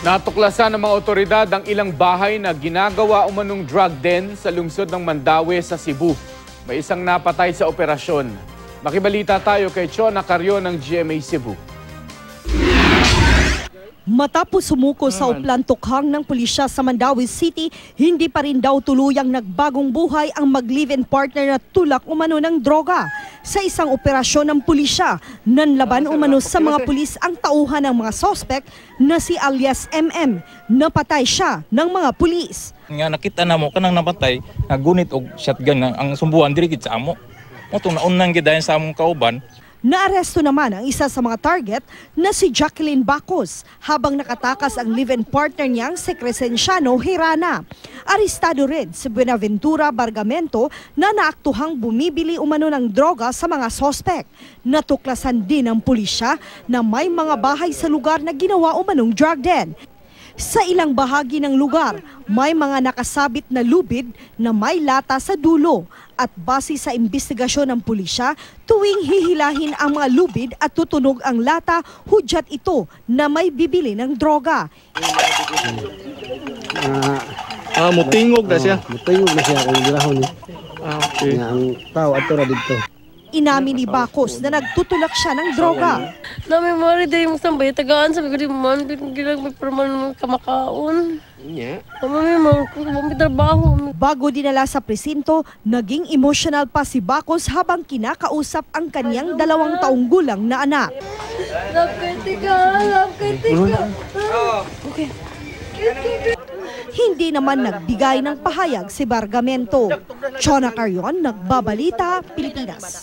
Natuklasan ng mga otoridad ang ilang bahay na ginagawa umanong drug den sa lungsod ng Mandaue sa Cebu. May isang napatay sa operasyon. Makibalita tayo kay Chona Carrion ng GMA Cebu. Matapos sumuko sa uplantukhang ng pulisya sa Mandaue City, hindi pa rin daw tuluyang nagbagong buhay ang mag-live-in partner na tulak umano ng droga. Sa isang operasyon ng pulisya, nanlaban umano sa mga pulis ang tauhan ng mga sospek na si alias MM. Napatay siya ng mga pulis. Nga nakita na mo kanang napatay, nagunit og shotgun ang sumbuan diri gid sa amo. Mo tong naunang gid sa among kauban. Naaresto naman ang isa sa mga target na si Jacqueline Bacos habang nakatakas ang live-in partner niyang si Crescenciano Hirana. Arestado rin si Buenaventura Bargamento na naaktuhang bumibili umano ng droga sa mga sospek. Natuklasan din ng pulisya na may mga bahay sa lugar na ginawa umanong drug den. Sa ilang bahagi ng lugar, may mga nakasabit na lubid na may lata sa dulo at base sa investigasyon ng pulisya, tuwing hihilahin ang mga lubid at tutunog ang lata, hudyat ito na may bibili ng droga. Mutingog na siya. Mutingog na siya kung girahon ni. Okay. Ang tao ato ra dito. Inamin ni Bacos na nagtutulak siya ng droga. Nami mari day mo sambay tagaan sabi ko di man gilang may perman kamakaon. Nya. Mami mo trabaho. Bago dinala sa presinto, naging emotional pa si Bacos habang kinakausap ang kanyang 2 taong gulang na anak. Love kritika. Okay. Hindi naman nagbigay ng pahayag si Bargamento. Chona Carrion, Nagbabalita, Pilipinas.